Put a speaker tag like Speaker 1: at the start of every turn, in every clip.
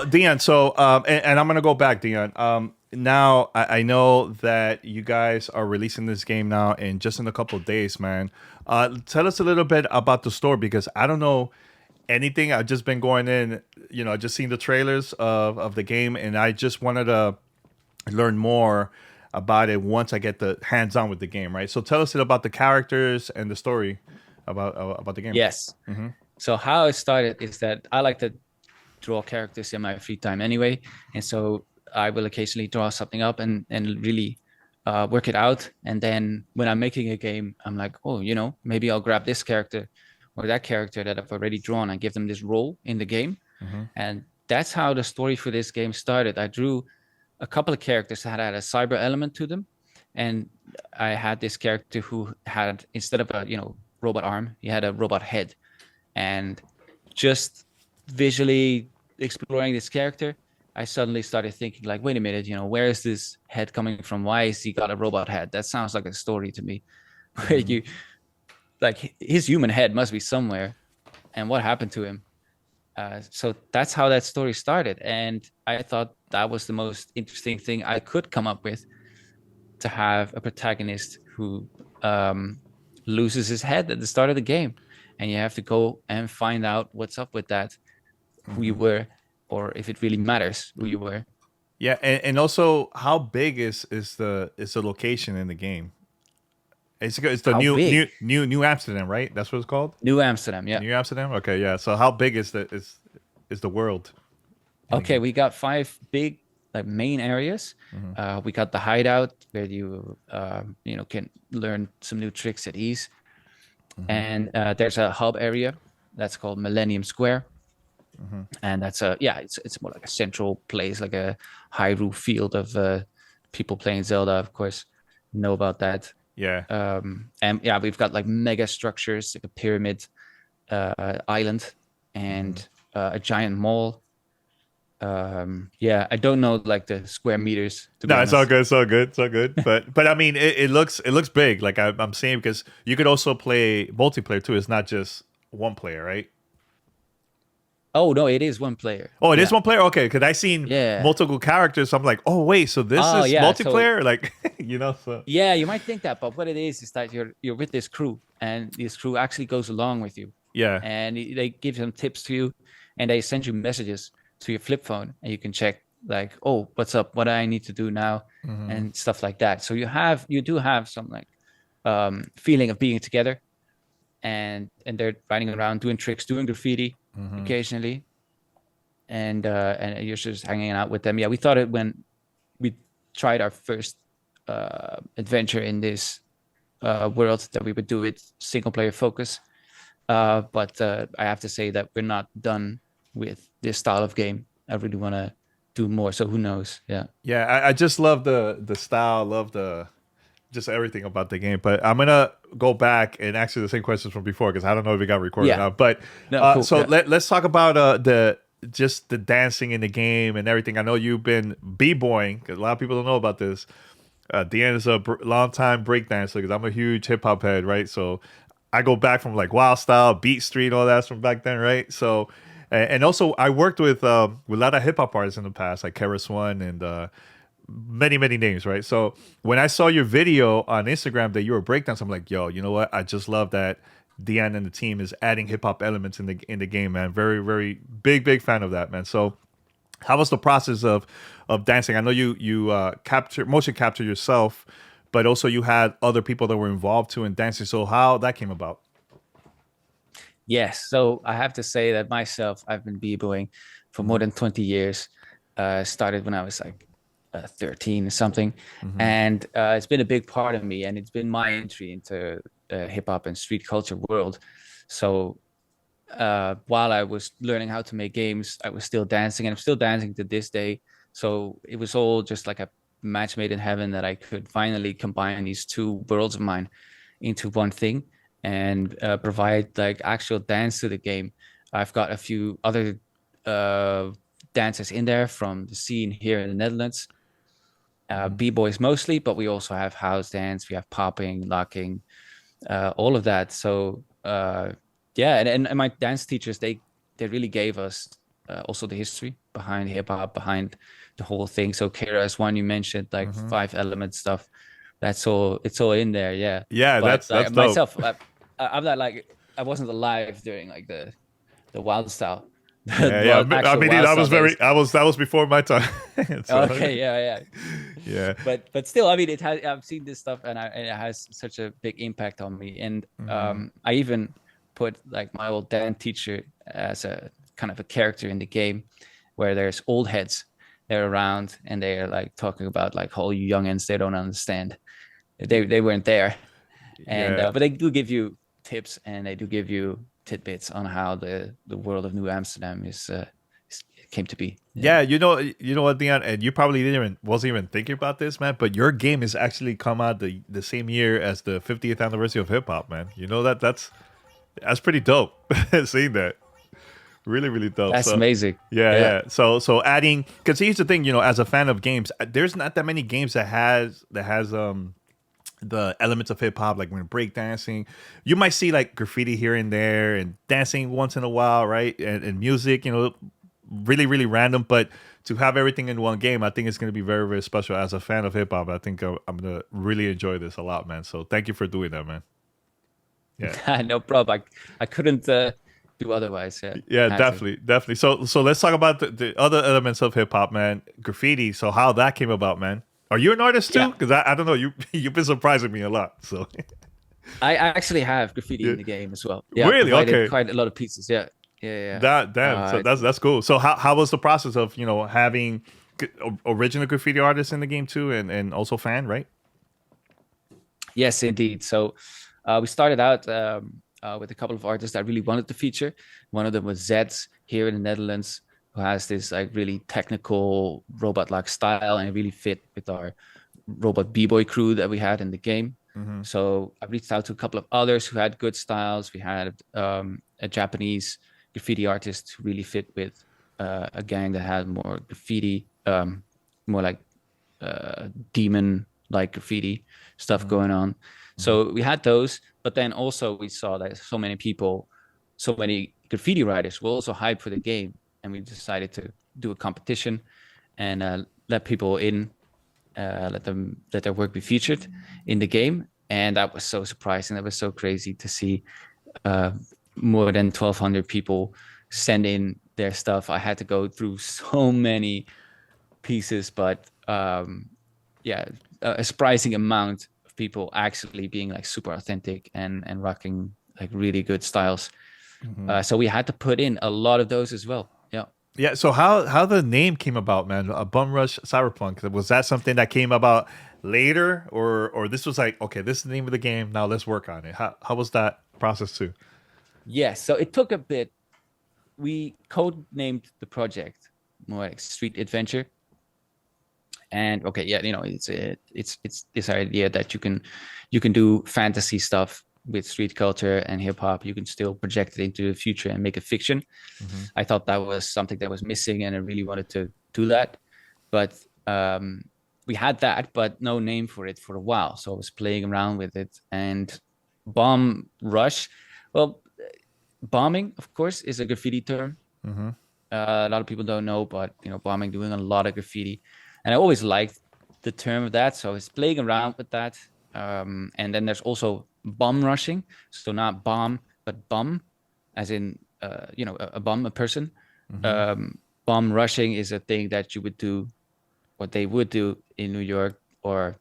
Speaker 1: No, Dion. So, and I'm gonna go back, Dion. Now I know that you guys are releasing this game now in just in a couple of days, man. Tell us a little bit about the story because I don't know anything. I've just been going in, just seeing the trailers of the game, and I just wanted to learn more about it once I get the hands on with the game, right? So tell us about the characters and the story about the game.
Speaker 2: Yes. So how it started is that I like to draw characters in my free time anyway, and so I will occasionally draw something up and really work it out. And then when I'm making a game, I'm like, oh, maybe I'll grab this character or that character that I've already drawn and give them this role in the game.
Speaker 1: Hmm.
Speaker 2: And that's how the story for this game started. I drew a couple of characters that had a cyber element to them, and I had this character who had, instead of a robot arm, he had a robot head. And just visually exploring this character, I suddenly started thinking, like, wait a minute, where is this head coming from? Why has he got a robot head? That sounds like a story to me. Where
Speaker 1: Hmm.
Speaker 2: you like his human head must be somewhere, and what happened to him? So that's how that story started, and I thought that was the most interesting thing I could come up with, to have a protagonist who loses his head at the start of the game, and you have to go and find out what's up with that, who you
Speaker 1: Hmm.
Speaker 2: were, or if it really matters who you were.
Speaker 1: Yeah, and also how big is the location in the game? It's the
Speaker 2: How big?
Speaker 1: New Amsterdam, right? That's what it's called.
Speaker 2: New Amsterdam, yeah.
Speaker 1: New Amsterdam. Okay, yeah. So how big is the world in the
Speaker 2: Okay,
Speaker 1: game?
Speaker 2: we got five big like main areas.
Speaker 1: Hmm.
Speaker 2: We got the hideout where you can learn some new tricks at ease,
Speaker 1: Hmm.
Speaker 2: and there's a hub area that's called Millennium Square,
Speaker 1: Hmm.
Speaker 2: and that's it's more like a central place, like a Hyrule field of people playing Zelda, of course, know about that.
Speaker 1: Yeah.
Speaker 2: And yeah, we've got like mega structures, like a pyramid island,
Speaker 1: Hmm.
Speaker 2: and a giant mall. Yeah, I don't know like the square meters, to be
Speaker 1: No, it's all
Speaker 2: honest.
Speaker 1: good. It's all good. It's all good. But I mean, it looks big. Like I'm saying because you could also play multiplayer too. It's not just one player, right?
Speaker 2: Oh no, it is one player.
Speaker 1: Oh, it is
Speaker 2: Yeah,
Speaker 1: one player. Okay, because I seen
Speaker 2: yeah.
Speaker 1: multiple characters. So I'm like, oh wait, so this
Speaker 2: Oh
Speaker 1: is
Speaker 2: yeah. So
Speaker 1: multiplayer? Like, So
Speaker 2: yeah, you might think that, but what it is that you're with this crew, and this crew actually goes along with you,
Speaker 1: yeah.
Speaker 2: and they give some tips to you, and they send you messages to your flip phone, and you can check like, oh, what's up? What do I need to do now,
Speaker 1: Hmm.
Speaker 2: and stuff like that. So you do have some like feeling of being together, and they're riding around doing tricks, doing graffiti
Speaker 1: Hmm.
Speaker 2: occasionally, and you're just hanging out with them. Yeah, we thought it when we tried our first adventure in this world that we would do it single player focus. But I have to say that we're not done with this style of game. I really want to do more. So who knows? Yeah.
Speaker 1: Yeah, I just love the style, love the just everything about the game. But I'm gonna go back and ask you the same questions from before because I don't know if we got recorded
Speaker 2: Yeah.
Speaker 1: now. But
Speaker 2: No, cool.
Speaker 1: so
Speaker 2: Yeah.
Speaker 1: let's talk about the just the dancing in the game and everything. I know you've been b-boying because a lot of people don't know about this. Deanna is a long time breakdancer because I'm a huge hip hop head, right? So I go back from like Wild Style, Beat Street, all that's from back then, right? So and also I worked with a lot of hip hop artists in the past, like Keras One and many names, right? So when I saw your video on Instagram that you were breakdowns, I'm like, yo, you know what? I just love that Dion and the team is adding hip hop elements in the game, man. Very big fan of that, man. So how was the process of dancing? I know you capture motion capture yourself, but also you had other people that were involved too in dancing. So how that came about?
Speaker 2: Yes. So I have to say that myself, I've been b-boying for more
Speaker 1: Hmm.
Speaker 2: than 20 years. Started when I was like 13 or something.
Speaker 1: Hmm.
Speaker 2: And it's been a big part of me. And it's been my entry into hip hop and street culture world. So while I was learning how to make games, I was still dancing, and I'm still dancing to this day. So it was all just like a match made in heaven that I could finally combine these two worlds of mine into one thing and provide like actual dance to the game. I've got a few other uh, dancers in there from the scene here in the Netherlands,
Speaker 1: Hmm.
Speaker 2: b-boys mostly, but we also have house dance, we have popping, locking, all of that. So yeah, and my dance teachers, they really gave us also the history behind hip hop, behind the whole thing. So KRS One you mentioned, like
Speaker 1: Hmm.
Speaker 2: five element stuff. That's all. It's all in there. Yeah.
Speaker 1: Yeah,
Speaker 2: But
Speaker 1: that's
Speaker 2: like
Speaker 1: dope.
Speaker 2: myself, I'm not like I wasn't alive during like the wild style,
Speaker 1: Yeah, yeah.
Speaker 2: the
Speaker 1: I
Speaker 2: actual
Speaker 1: mean,
Speaker 2: wild
Speaker 1: I
Speaker 2: style
Speaker 1: was
Speaker 2: days.
Speaker 1: that was before my time. So
Speaker 2: Okay. Yeah. Yeah.
Speaker 1: yeah.
Speaker 2: But still, I mean, it has. I've seen this stuff, and it has such a big impact on me. And
Speaker 1: Hmm.
Speaker 2: I even put like my old dance teacher as a kind of a character in the game, where there's old heads. They're around and they're like talking about like all you youngins they don't understand. They weren't there, and
Speaker 1: Yeah.
Speaker 2: but they do give you tips and they do give you tidbits on how the world of New Amsterdam came to be. Yeah.
Speaker 1: Yeah, you know what, Dion, and you probably didn't even wasn't even thinking about this, man. But your game has actually come out the same year as the 50th anniversary of hip hop, man. You know that that's pretty dope. Seeing that, really, really dope.
Speaker 2: That's
Speaker 1: So,
Speaker 2: amazing.
Speaker 1: yeah,
Speaker 2: Yeah.
Speaker 1: yeah. So adding, because here's the thing, as a fan of games, there's not that many games that has the elements of hip hop, like when breakdancing, you might see like graffiti here and there and dancing once in a while, right? And music, really, really random. But to have everything in one game, I think it's going to be very, very special. As a fan of hip hop, I think I'm going to really enjoy this a lot, man. So thank you for doing that, man. Yeah.
Speaker 2: No problem. I couldn't do otherwise. Yeah,
Speaker 1: Yeah,
Speaker 2: had to.
Speaker 1: definitely, definitely. So let's talk about the other elements of hip hop, man. Graffiti. So how that came about, man. Are you an artist too?
Speaker 2: Yeah,
Speaker 1: Because I don't know. You've been surprising me a lot. So
Speaker 2: I actually have graffiti
Speaker 1: yeah.
Speaker 2: in the game as well. Yeah, I
Speaker 1: Really?
Speaker 2: provided
Speaker 1: Okay.
Speaker 2: quite a lot of pieces. Yeah, yeah,
Speaker 1: That
Speaker 2: yeah.
Speaker 1: damn. So that's cool. So how was the process of having original graffiti artists in the game too, and also fan, right?
Speaker 2: Yes, indeed. So we started out with a couple of artists that really wanted to feature. One of them was Zeds here in the Netherlands, who has this like really technical robot-like style, and it really fit with our robot b-boy crew that we had in the game.
Speaker 1: Mm-hmm.
Speaker 2: So I reached out to a couple of others who had good styles. We had a Japanese graffiti artist who really fit with a gang that had more graffiti, more like demon like graffiti stuff
Speaker 1: Mm-hmm.
Speaker 2: going on.
Speaker 1: Mm-hmm.
Speaker 2: So we had those, but then also we saw that so many people, so many graffiti writers were also hyped for the game, and we decided to do a competition and let people in, let their work be featured in the game, and that was so surprising. That was so crazy to see uh, more than 1,200 people send in their stuff. I had to go through so many pieces, but yeah, a surprising amount of people actually being like super authentic and rocking like really good styles.
Speaker 1: Mm-hmm.
Speaker 2: So we had to put in a lot of those as well. Yeah.
Speaker 1: Yeah. So how the name came about, man? A Bum Rush Cyberpunk. Was that something that came about later, or this was like, okay, this is the name of the game. Now let's work on it. How was that process too?
Speaker 2: Yes. So it took a bit. We code named the project more like Street Adventure. And okay, yeah, it's this idea that you can do fantasy stuff with street culture and hip hop. You can still project it into the future and make a fiction.
Speaker 1: Mm-hmm.
Speaker 2: I thought that was something that was missing, and I really wanted to do that. But we had that, but no name for it for a while. So I was playing around with it. And bomb rush, well, bombing, of course, is a graffiti term.
Speaker 1: Mm-hmm.
Speaker 2: A lot of people don't know, but bombing doing a lot of graffiti, and I always liked the term of that, so I was playing around with that. And then there's also bomb rushing, so not bomb but bum, as in a bum, a person.
Speaker 1: Mm-hmm.
Speaker 2: Bomb rushing is a thing that you would do, what they would do in New York or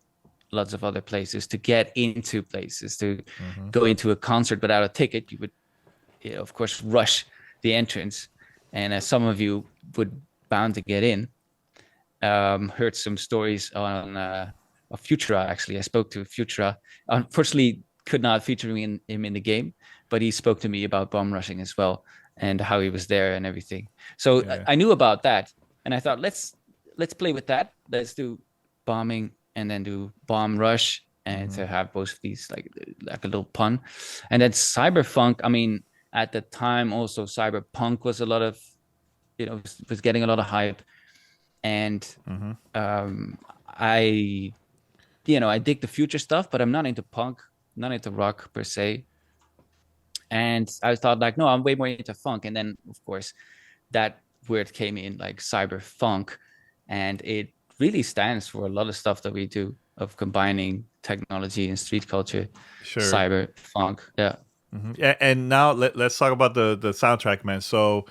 Speaker 2: lots of other places to get into places, to
Speaker 1: Mm-hmm.
Speaker 2: go into a concert without a ticket. You would, of course, rush the entrance, and some of you would bound to get in. Heard some stories on of Futura. Actually, I spoke to Futura. Unfortunately, could not feature him in the game, but he spoke to me about bomb rushing as well and how he was there and everything. So
Speaker 1: Yeah.
Speaker 2: I knew about that, and I thought let's play with that. Let's do bombing and then do bomb rush, and
Speaker 1: Mm-hmm.
Speaker 2: to have both of these like a little pun. And then cyberfunk. I mean, at the time, also cyberpunk was a lot of was getting a lot of hype, and
Speaker 1: Mm-hmm.
Speaker 2: um, I dig the future stuff, but I'm not into punk, not into rock per se. And I thought like, no, I'm way more into funk. And then of course that where it came in, like cyberfunk, and it really stands for a lot of stuff that we do of combining technology and street culture.
Speaker 1: Sure.
Speaker 2: Cyberfunk, yeah.
Speaker 1: And now let's talk about the soundtrack, man. So,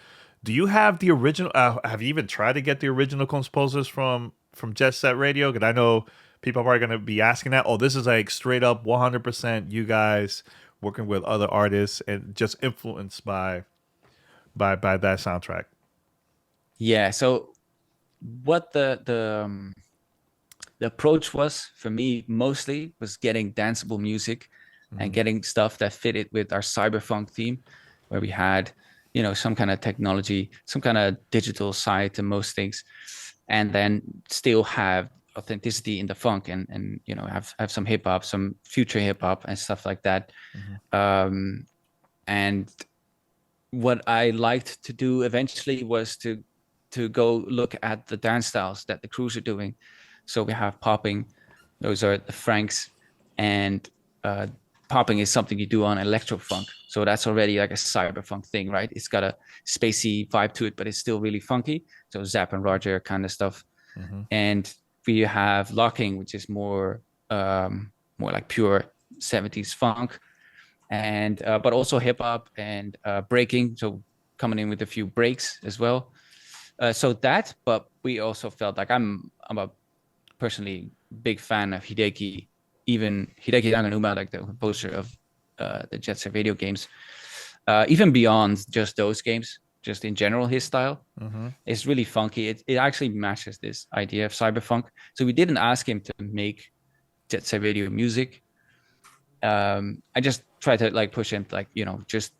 Speaker 1: do you have the original? Have you even tried to get the original composers from Jet Set Radio? Because I know people are going to be asking that. Oh, this is like straight up 100% you guys working with other artists and just influenced by that soundtrack.
Speaker 2: Yeah. So what the approach was for me mostly was getting danceable music and getting stuff that fitted with our cyberfunk theme, where we had, some kind of technology, some kind of digital side to most things, and then still have authenticity in the funk, and have some hip hop, some future hip hop and stuff like that. Um, and what I liked to do eventually was to go look at the dance styles that the crews are doing. So we have popping; those are the Franks, and uh, popping is something you do on electro funk. So that's already like a cyberfunk thing, right? It's got a spacey vibe to it, but it's still really funky. So Zap and Roger kind of stuff.
Speaker 1: Mm-hmm.
Speaker 2: And we have locking, which is more like pure 70s funk, and but also hip hop and breaking. So coming in with a few breaks as well. But we also felt like I'm a personally big fan of Hideki, even Hideki Naganuma, like the composer of the Jet Set Radio games. Even beyond just those games, just in general, his style is really funky. It actually matches this idea of cyberfunk. So we didn't ask him to make Jet Set Radio music. I just tried to like push him, like, just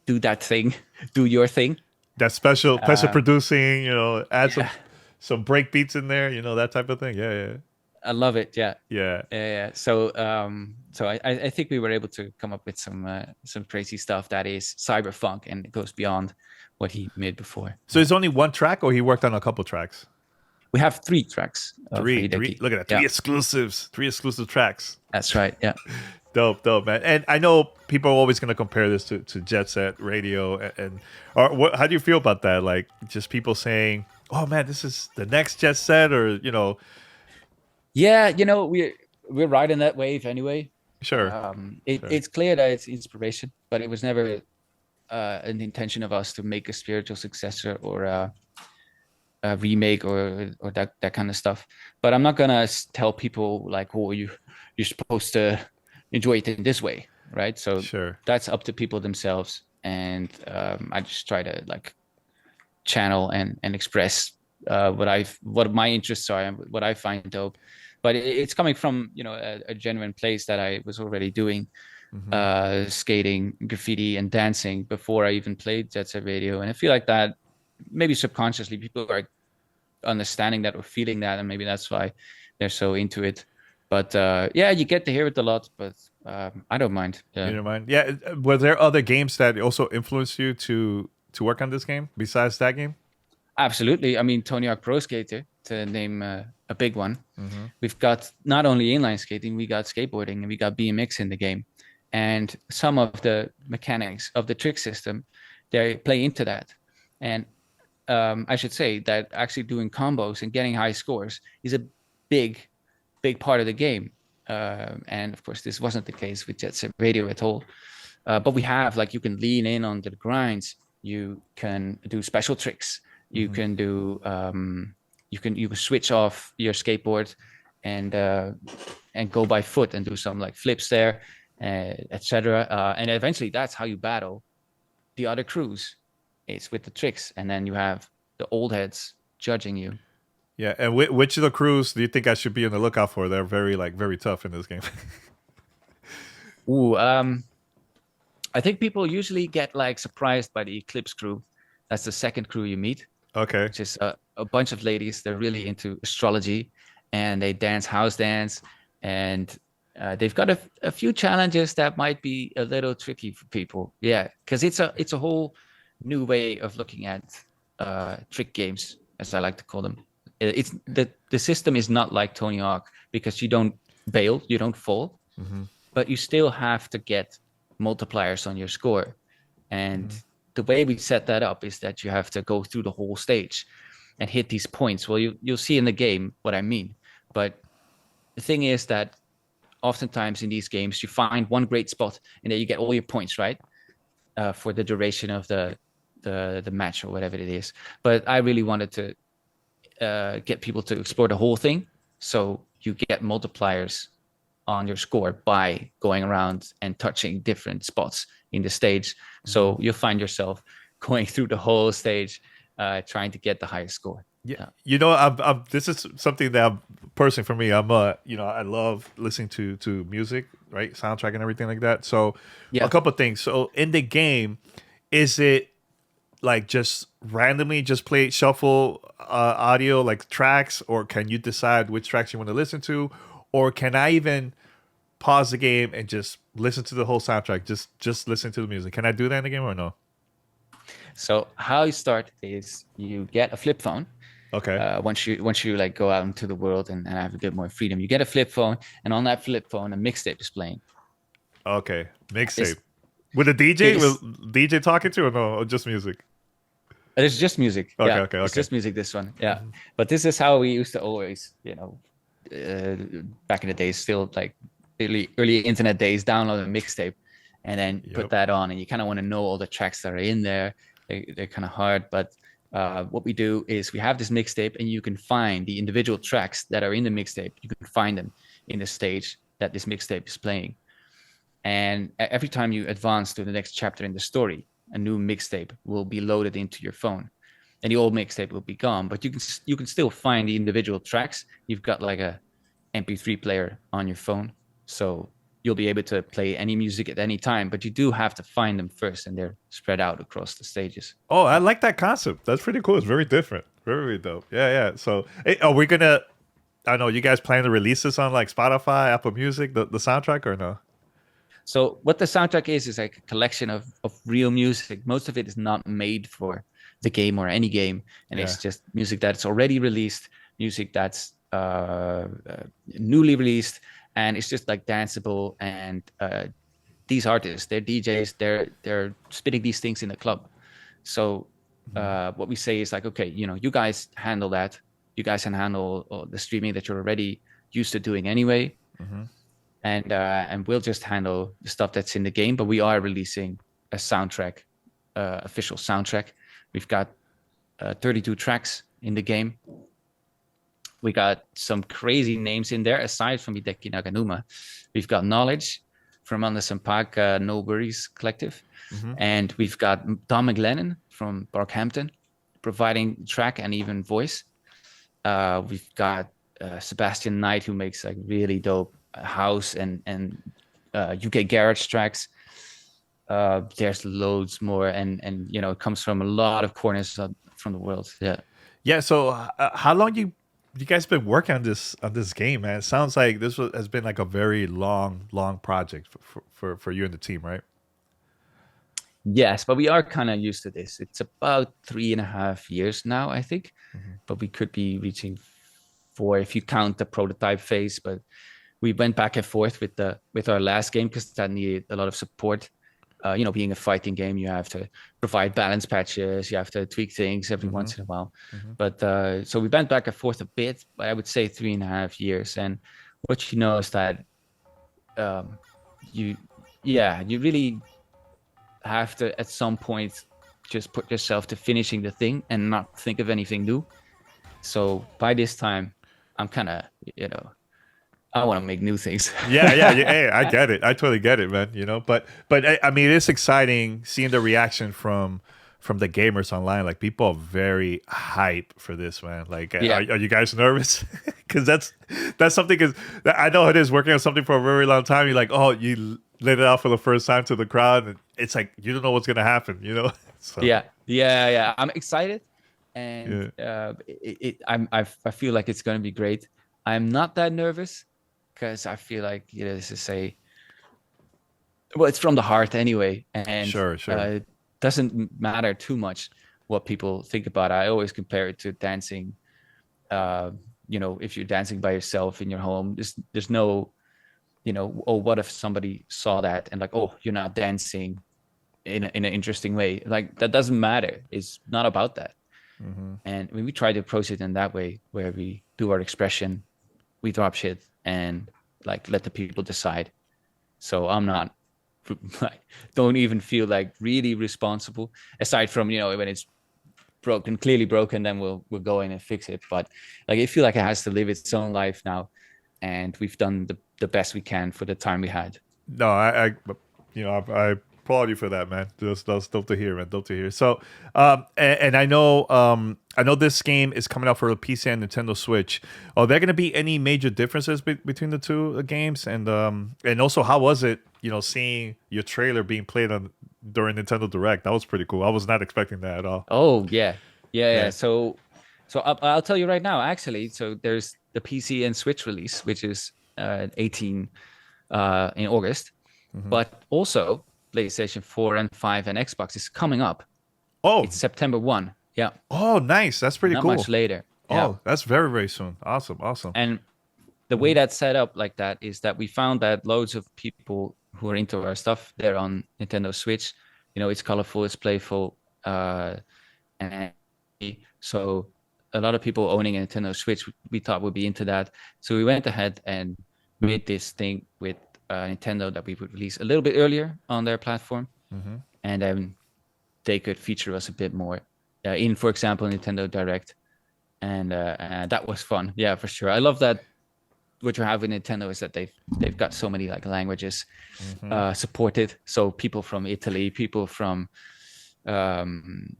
Speaker 2: do that thing, do your thing.
Speaker 1: That special
Speaker 2: Uh,
Speaker 1: producing, add
Speaker 2: yeah,
Speaker 1: some break beats in there, that type of thing. Yeah, yeah,
Speaker 2: I love it. Yeah.
Speaker 1: yeah.
Speaker 2: Yeah. So I think we were able to come up with some crazy stuff that is cyberfunk and it goes beyond what he made before.
Speaker 1: So it's only one track, or he worked on a couple tracks.
Speaker 2: We have 3 tracks of
Speaker 1: Three.
Speaker 2: Hideki.
Speaker 1: Look at that,
Speaker 2: Yeah,
Speaker 1: three exclusive tracks.
Speaker 2: that's right. Yeah.
Speaker 1: Dope, man. And I know people are always going to compare this to Jet Set Radio, and or how do you feel about that? Like, just people saying, "Oh man, this is the next Jet Set," or
Speaker 2: Yeah. We're riding that wave anyway.
Speaker 1: sure, sure.
Speaker 2: It's clear that it's inspiration, but it was never an intention of us to make a spiritual successor or a remake or that kind of stuff. But I'm not gonna tell people like, oh, you're supposed to enjoy it in this way, right? So
Speaker 1: Sure.
Speaker 2: that's up to people themselves, and I just try to like channel and express what my interests are and what I find dope. But it's coming from a genuine place that I was already doing
Speaker 1: Hmm.
Speaker 2: skating, graffiti, and dancing before I even played Jet Set Radio. And I feel like that maybe subconsciously people are understanding that or feeling that, and maybe that's why they're so into it. But yeah, you get to hear it a lot, but I don't mind.
Speaker 1: You don't mind? Yeah. Were there other games that also influenced you to work on this game besides that game?
Speaker 2: Absolutely. I mean, Tony Hawk Pro Skater, to name a big one.
Speaker 1: Hmm.
Speaker 2: We've got not only inline skating, we got skateboarding, and we got BMX in the game. And some of the mechanics of the trick system, they play into that. And I should say that actually doing combos and getting high scores is a big, big part of the game. And of course, this wasn't the case with Jet Set Radio at all. But we have like you can lean in on the grinds. You can do special tricks. You
Speaker 1: Hmm.
Speaker 2: can do you can switch off your skateboard and go by foot and do some like flips there, etc. And eventually, that's how you battle the other crews. It's with the tricks, and then you have the old heads judging you.
Speaker 1: Yeah. And which of the crews do you think I should be on the lookout for? They're very tough in this game.
Speaker 2: Ooh, I think people usually get like surprised by the Eclipse crew. That's the second crew you meet,
Speaker 1: Okay.
Speaker 2: which is a bunch of ladies. They're really into astrology, and they dance house dance, and they've got a few challenges that might be a little tricky for people. Yeah, because it's a whole new way of looking at trick games, as I like to call them. It's the system is not like Tony Hawk because you don't bail, you don't fall,
Speaker 1: Hmm.
Speaker 2: but you still have to get multipliers on your score. And the way we set that up is that you have to go through the whole stage and hit these points. Well, you'll see in the game what I mean. But the thing is that oftentimes in these games, you find one great spot and then you get all your points, right? For the duration of the match or whatever it is. But I really wanted to get people to explore the whole thing. So you get multipliers on your score by going around and touching different spots in the stage. So you'll find yourself going through the whole stage, trying to get the highest score.
Speaker 1: Yeah, this is something that personally for me, I love listening to music, right, soundtrack and everything like that. So, a
Speaker 2: Yeah.
Speaker 1: couple of things. So, in the game, is it like just randomly just play shuffle audio like tracks, or can you decide which tracks you want to listen to, or can I even pause the game and just listen to the whole soundtrack, just listen to the music? Can I do that in the game or no?
Speaker 2: So how you start is you get a flip phone.
Speaker 1: Okay.
Speaker 2: Once you like go out into the world and have a bit more freedom, you get a flip phone, and on that flip phone, a mixtape is playing.
Speaker 1: Okay.
Speaker 2: It's,
Speaker 1: Mixtape. With a DJ?
Speaker 2: it's
Speaker 1: With DJ talking to or no? Or just music?
Speaker 2: it's just music.
Speaker 1: Okay,
Speaker 2: Yeah,
Speaker 1: okay,
Speaker 2: it's
Speaker 1: okay.
Speaker 2: just music. This one. Yeah, but this is how we used to always, back in the days, still like early internet days, download a mixtape and then put
Speaker 1: Yep.
Speaker 2: that on, and you kind of want to know all the tracks that are in there. They're kind of hard, but what we do is we have this mixtape, and you can find the individual tracks that are in the mixtape. You can find them in the stage that this mixtape is playing. And every time you advance to the next chapter in the story, a new mixtape will be loaded into your phone, and the old mixtape will be gone. But you can still find the individual tracks. You've got like a MP3 player on your phone, so you'll be able to play any music at any time. But you do have to find them first, and they're spread out across the stages.
Speaker 1: Oh, I like that concept. That's pretty cool. It's very different. Very, very dope. Yeah, yeah. So, hey, are we gonna? I don't know. You guys plan to release this on like Spotify, Apple Music, the soundtrack, or no?
Speaker 2: So what the soundtrack is like a collection of real music. Most of it is not made for the game or any game, and
Speaker 1: Yeah.
Speaker 2: it's just music that's already released, music that's newly released, and it's just like danceable. And these artists, they're DJs, they're spitting these things in the club. So what we say is like, okay, you guys handle that. You guys can handle the streaming that you're already used to doing anyway,
Speaker 1: Mm-hmm.
Speaker 2: and we'll just handle the stuff that's in the game. But we are releasing a soundtrack, official soundtrack. We've got 32 tracks in the game. We got some crazy names in there aside from Hideki Naganuma. We've got Knowledge from Anderson Park, No Worries Collective,
Speaker 1: Mm-hmm.
Speaker 2: and we've got Don McLennan from Barkhampton providing track and even voice. We've got Sebastian Knight, who makes like really dope house and UK garage tracks. There's loads more, and it comes from a lot of corners from the world. Yeah.
Speaker 1: Yeah. So, how long you guys been working on this game, man? It sounds like has been like a very long project for you and the team, right?
Speaker 2: Yes, but we are kind of used to this. It's about 3.5 years now, I think, but we could be reaching 4 if you count the prototype phase. But we went back and forth with our last game because that needed a lot of support. Being a fighting game, you have to provide balance patches, you have to tweak things every
Speaker 1: Mm-hmm.
Speaker 2: once in a while.
Speaker 1: Mm-hmm.
Speaker 2: But so we went back and forth a bit, but I would say 3.5 years. And what you know is that um, you, yeah, you really have to at some point just put yourself to finishing the thing and not think of anything new. So by this time, I'm kind of, I want to make new things.
Speaker 1: Yeah, yeah, yeah. Hey, I get it. I totally get it, man. But I mean, it's exciting seeing the reaction from the gamers online. Like, people are very hype for this, man. Like,
Speaker 2: Yeah.
Speaker 1: are you guys nervous? Because that's something. Because I know it is working on something for a very long time. You're like, oh, you let it out for the first time to the crowd, and it's like you don't know what's gonna happen. So
Speaker 2: Yeah. I'm excited, and I feel like it's going to be great. I'm not that nervous because I feel like this is it's from the heart anyway, and
Speaker 1: sure, sure.
Speaker 2: it doesn't matter too much what people think about it. I always compare it to dancing. If you're dancing by yourself in your home, there's no, oh, what if somebody saw that and like, oh, you're not dancing in an interesting way. Like that doesn't matter. It's not about that.
Speaker 1: Hmm.
Speaker 2: And we try to approach it in that way, where we do our expression, we drop shit, and like let the people decide. So I'm not like, don't even feel like really responsible, aside from when it's broken, clearly broken, then we'll go in and fix it. But like I feel like it has to live its own life now, and we've done the best we can for the time we had.
Speaker 1: No, I applaud you for that, man. That's dope to hear, man. Dope to hear. So, and I know this game is coming out for the PC and Nintendo Switch. Are there going to be any major differences between the two games? And also, how was it, seeing your trailer being played on during Nintendo Direct? That was pretty cool. I was not expecting that at all.
Speaker 2: Oh yeah, yeah.
Speaker 1: Yeah.
Speaker 2: So I'll tell you right now, actually. So there's the PC and Switch release, which is 18 in August,
Speaker 1: Hmm.
Speaker 2: but also PlayStation 4 and 5 and Xbox is coming up.
Speaker 1: Oh,
Speaker 2: It's September 1. Yeah,
Speaker 1: oh, nice. That's pretty
Speaker 2: not much
Speaker 1: cool.
Speaker 2: later. Yeah.
Speaker 1: Oh, that's very, very soon. Awesome, awesome.
Speaker 2: And the way that's set up like that is that we found that loads of people who are into our stuff, they're on Nintendo Switch. It's colorful, it's playful, and so a lot of people owning a Nintendo Switch, we thought would be into that. So we went ahead and made this thing with Nintendo that we would release a little bit earlier on their platform,
Speaker 1: Hmm.
Speaker 2: and then they could feature us a bit more in, for example, Nintendo Direct, and that was fun. Yeah, for sure. I love that. What you have with Nintendo is that they've got so many like languages
Speaker 1: Hmm.
Speaker 2: supported. So people from Italy, people from um,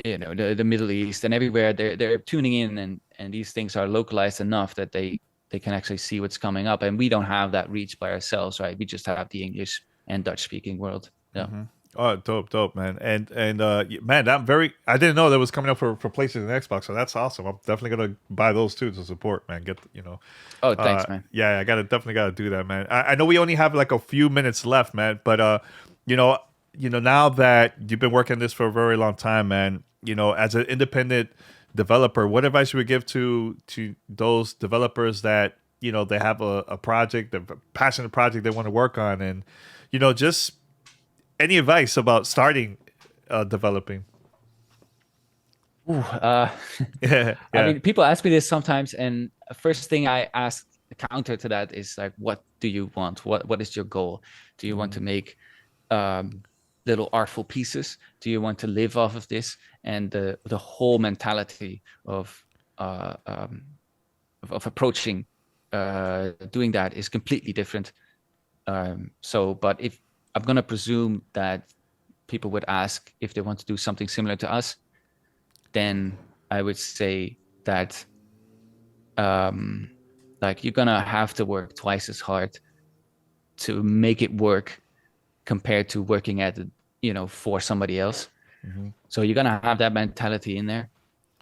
Speaker 2: the Middle East and everywhere, they're tuning in, and these things are localized enough that they can actually see what's coming up, and we don't have that reach by ourselves, right? We just have the English and Dutch speaking world. Yeah.
Speaker 1: Hmm. Oh, dope, dope, man. Man, I didn't know that was coming up for PlayStation and Xbox, so that's awesome. I'm definitely gonna buy those too to support, man.
Speaker 2: Oh, thanks, man.
Speaker 1: Yeah, I definitely gotta do that, man. I know we only have like a few minutes left, man, but you know, now that you've been working this for a very long time, man, as an independent developer, what advice you would give to those developers that they have a project, a passionate project they want to work on, and just any advice about starting developing?
Speaker 2: Ooh,
Speaker 1: Yeah,
Speaker 2: I
Speaker 1: yeah.
Speaker 2: mean, people ask me this sometimes, and first thing I ask the counter to that is like, what do you want? What is your goal? Do you want to
Speaker 1: Mhm.
Speaker 2: make um, little artful pieces? Do you want to live off of this? And the whole mentality uh, um, of approaching doing that is completely different. But if I'm gonna presume that people would ask if they want to do something similar to us, then I would say that um, like you're gonna have to work twice as hard to make it work compared to working at it, for somebody else.
Speaker 1: Mhm.
Speaker 2: So you're gonna have that mentality in there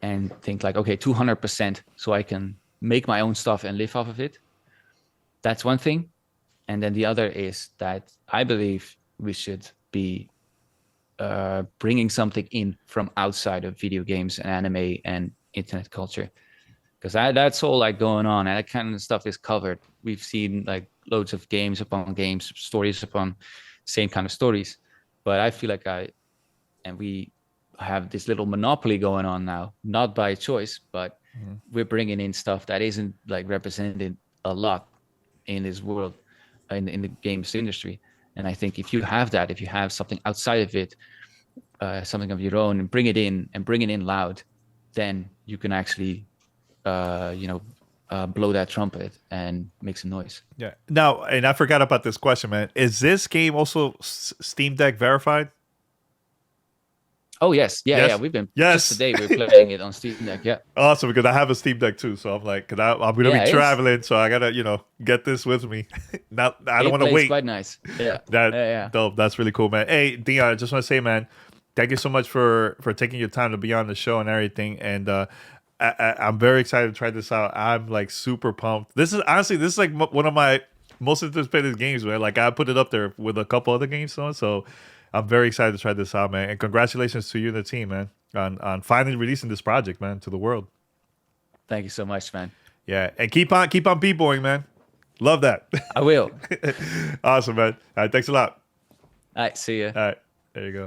Speaker 2: and think like, okay, 200%, so I can make my own stuff and live off of it. That's one thing. And then the other is that I believe we should be bringing something in from outside of video games and anime and internet culture, because that's all like going on, and that kind of stuff is covered. We've seen like loads of games upon games, stories upon same kind of stories, but I feel like we have this little monopoly going on now, not by choice, but
Speaker 1: Mhm.
Speaker 2: we're bringing in stuff that isn't like represented a lot in this world, in the games industry. And I think if you have that, if you have something outside of it, something of your own, and bring it in loud, then you can actually blow that trumpet and make some noise.
Speaker 1: Yeah. Now, and I forgot about this question, man. Is this game also Steam Deck verified?
Speaker 2: Oh yes, yeah, yeah.
Speaker 1: Yes.
Speaker 2: We've been just
Speaker 1: Yes.
Speaker 2: today we're playing it on Steam Deck. Yeah,
Speaker 1: Awesome, because I have a Steam Deck too, so I'm like, I'm gonna be
Speaker 2: yeah.
Speaker 1: traveling, so I gotta, get this with me. Not, I don't
Speaker 2: It
Speaker 1: want to
Speaker 2: plays
Speaker 1: wait.
Speaker 2: quite nice. Yeah,
Speaker 1: That
Speaker 2: yeah, yeah.
Speaker 1: dope. That's really cool, man. Hey, Dion, I just want to say, man, thank you so much for taking your time to be on the show and everything. And I'm very excited to try this out. I'm like super pumped. This is like one of my most anticipated games, man. Like I put it up there with a couple other games, so I'm very excited to try this out, man. And congratulations to you and the team, man, on finally releasing this project, man, to the world.
Speaker 2: Thank you so much, man.
Speaker 1: Yeah, and keep on b-boying, man. Love that.
Speaker 2: I will.
Speaker 1: Awesome, man. All right, thanks a lot.
Speaker 2: All right, see ya.
Speaker 1: All right, there you go.